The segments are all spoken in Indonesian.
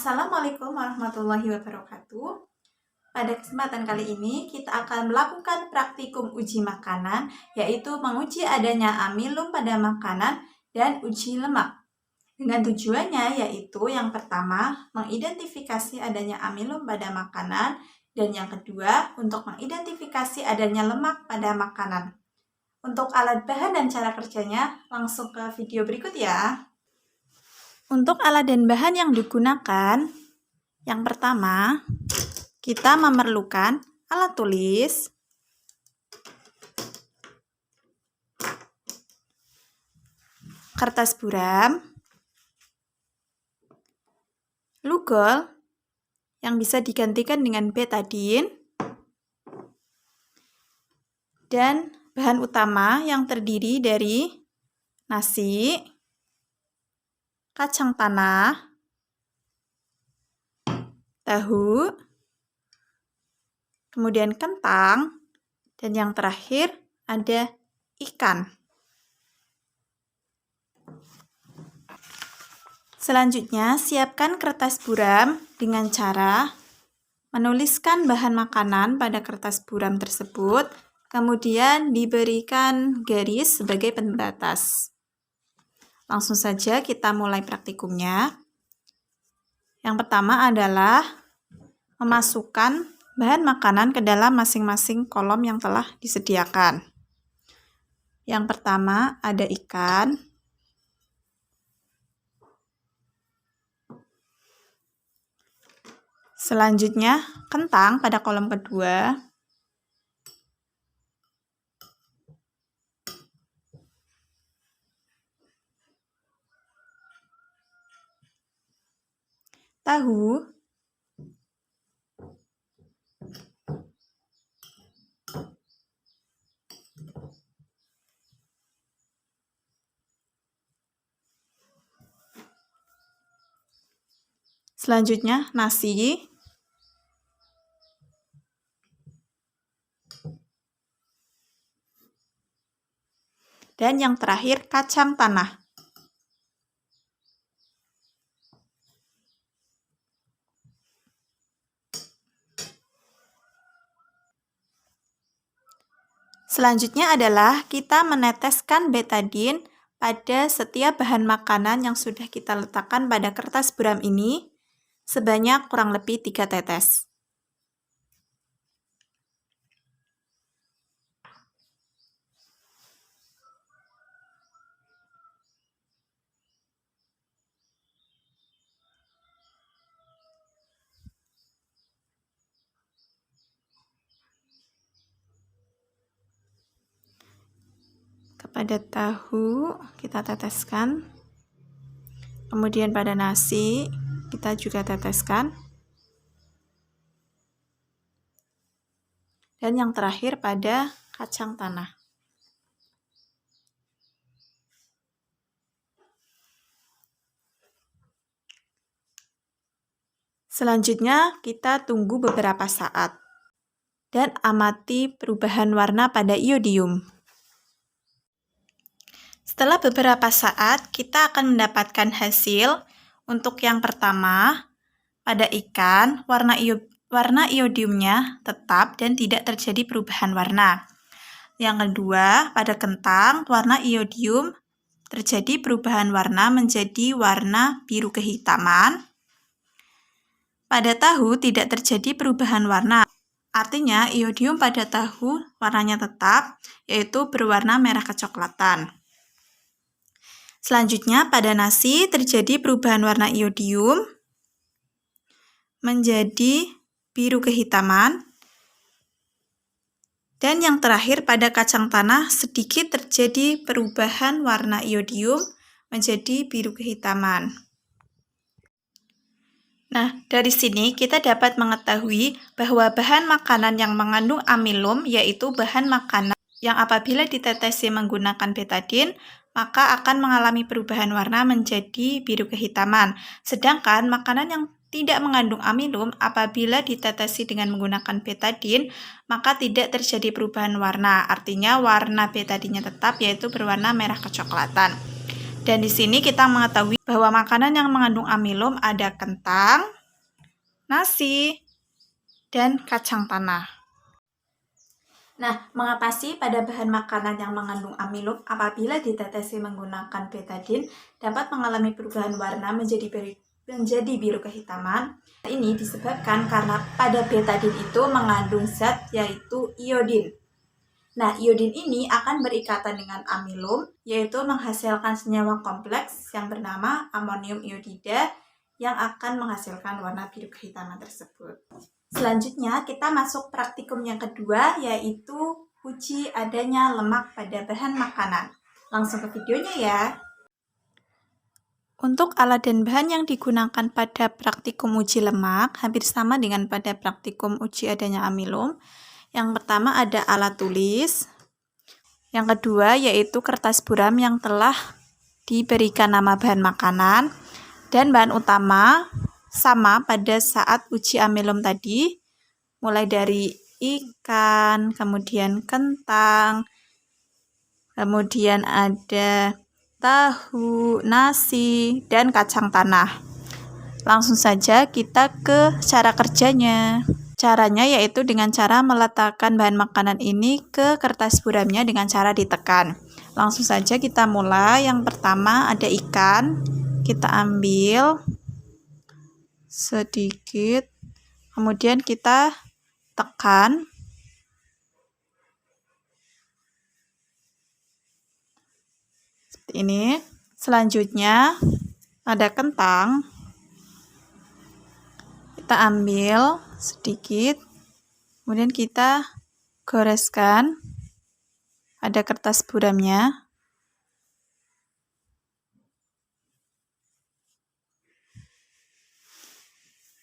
Assalamualaikum warahmatullahi wabarakatuh. Pada kesempatan kali ini kita akan melakukan praktikum uji makanan, yaitu menguji adanya amilum pada makanan dan uji lemak. Dengan tujuannya yaitu yang pertama, mengidentifikasi adanya amilum pada makanan, dan yang kedua, untuk mengidentifikasi adanya lemak pada makanan. Untuk alat bahan dan cara kerjanya, langsung ke video berikut ya. Untuk alat dan bahan yang digunakan, yang pertama, kita memerlukan alat tulis, kertas buram, lugol yang bisa digantikan dengan betadine, dan bahan utama yang terdiri dari nasi, kacang tanah, tahu, kemudian kentang, dan yang terakhir ada ikan. Selanjutnya, siapkan kertas buram dengan cara menuliskan bahan makanan pada kertas buram tersebut, kemudian diberikan garis sebagai pembatas. Langsung saja kita mulai praktikumnya. Yang pertama adalah memasukkan bahan makanan ke dalam masing-masing kolom yang telah disediakan. Yang pertama ada ikan, selanjutnya kentang pada kolom kedua, tahu, selanjutnya nasi, dan yang terakhir kacang tanah. Selanjutnya adalah kita meneteskan betadine pada setiap bahan makanan yang sudah kita letakkan pada kertas buram ini sebanyak kurang lebih 3 tetes. Pada tahu kita teteskan, kemudian pada nasi kita juga teteskan, dan yang terakhir pada kacang tanah. Selanjutnya kita tunggu beberapa saat dan amati perubahan warna pada iodium. Setelah beberapa saat, kita akan mendapatkan hasil. Untuk yang pertama, pada ikan, warna iodiumnya tetap dan tidak terjadi perubahan warna. Yang kedua, pada kentang, warna iodium terjadi perubahan warna menjadi warna biru kehitaman. Pada tahu tidak terjadi perubahan warna. Artinya, iodium pada tahu warnanya tetap, yaitu berwarna merah kecoklatan. Selanjutnya, pada nasi terjadi perubahan warna iodium menjadi biru kehitaman. Dan yang terakhir, pada kacang tanah sedikit terjadi perubahan warna iodium menjadi biru kehitaman. Nah, dari sini kita dapat mengetahui bahwa bahan makanan yang mengandung amilum yaitu bahan makanan yang apabila ditetesi menggunakan betadine maka akan mengalami perubahan warna menjadi biru kehitaman. Sedangkan makanan yang tidak mengandung amilum apabila ditetesi dengan menggunakan betadine maka tidak terjadi perubahan warna. Artinya warna betadine tetap yaitu berwarna merah kecoklatan. Dan di sini kita mengetahui bahwa makanan yang mengandung amilum ada kentang, nasi, dan kacang tanah. Nah, mengapa sih pada bahan makanan yang mengandung amilum apabila ditetesi menggunakan betadine dapat mengalami perubahan warna menjadi biru kehitaman? Ini disebabkan karena pada betadine itu mengandung zat yaitu iodin. Nah, iodin ini akan berikatan dengan amilum, yaitu menghasilkan senyawa kompleks yang bernama amonium iodida yang akan menghasilkan warna biru kehitaman tersebut. Selanjutnya, kita masuk praktikum yang kedua, yaitu uji adanya lemak pada bahan makanan. Langsung ke videonya ya. Untuk alat dan bahan yang digunakan pada praktikum uji lemak, hampir sama dengan pada praktikum uji adanya amilum. Yang pertama ada alat tulis. Yang kedua yaitu kertas buram yang telah diberikan nama bahan makanan. Dan bahan utama sama pada saat uji amilum tadi, mulai dari ikan, kemudian kentang, kemudian ada tahu, nasi, dan kacang tanah. Langsung saja kita ke cara kerjanya. Caranya yaitu dengan cara meletakkan bahan makanan ini ke kertas buramnya dengan cara ditekan. Langsung saja kita mulai. Yang pertama ada ikan, kita ambil sedikit, kemudian kita tekan. Seperti ini. Selanjutnya ada kentang, kita ambil sedikit, kemudian kita goreskan pada kertas buramnya.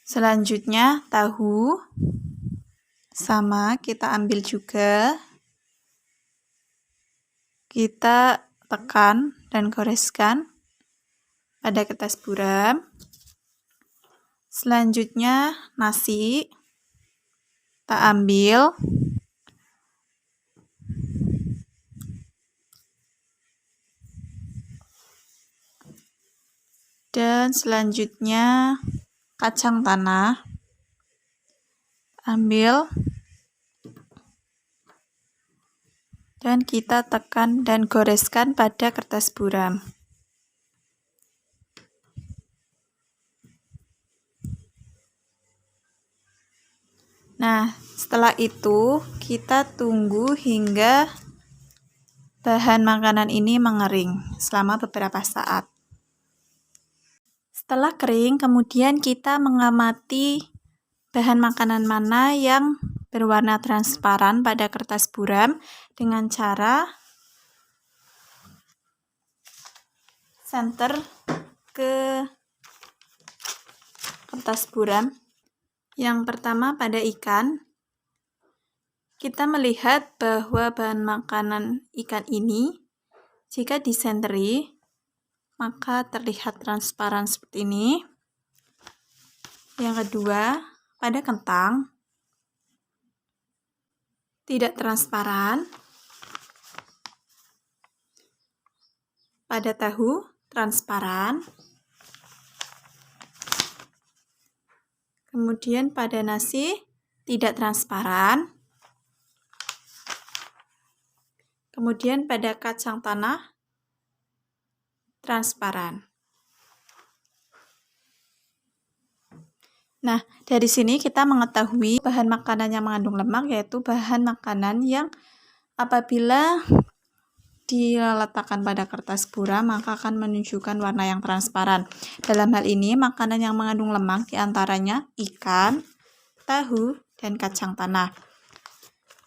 Selanjutnya tahu sama kita ambil juga, kita tekan dan goreskan pada kertas buram. Selanjutnya nasi kita ambil, dan selanjutnya kacang tanah ambil dan kita tekan dan goreskan pada kertas buram. Nah, setelah itu kita tunggu hingga bahan makanan ini mengering selama beberapa saat. Setelah kering, kemudian kita mengamati bahan makanan mana yang berwarna transparan pada kertas buram dengan cara senter ke kertas buram. Yang pertama pada ikan, kita melihat bahwa bahan makanan ikan ini jika disenteri maka terlihat transparan seperti ini. Yang kedua, pada kentang tidak transparan. Pada tahu transparan. Kemudian pada nasi tidak transparan. Kemudian pada kacang tanah transparan. Nah, dari sini kita mengetahui bahan makanan yang mengandung lemak yaitu bahan makanan yang apabila diletakkan pada kertas buram maka akan menunjukkan warna yang transparan. Dalam hal ini, makanan yang mengandung lemak diantaranya ikan, tahu, dan kacang tanah.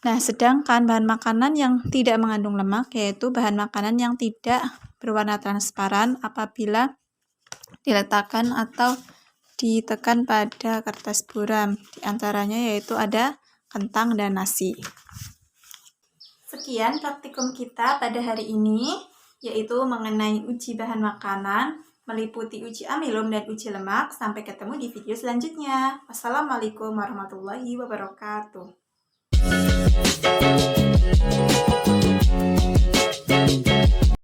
Nah, sedangkan bahan makanan yang tidak mengandung lemak yaitu bahan makanan yang tidak berwarna transparan apabila diletakkan atau ditekan pada kertas buram. Di antaranya yaitu ada kentang dan nasi. Sekian praktikum kita pada hari ini, yaitu mengenai uji bahan makanan, meliputi uji amilum dan uji lemak. Sampai ketemu di video selanjutnya. Wassalamualaikum warahmatullahi wabarakatuh.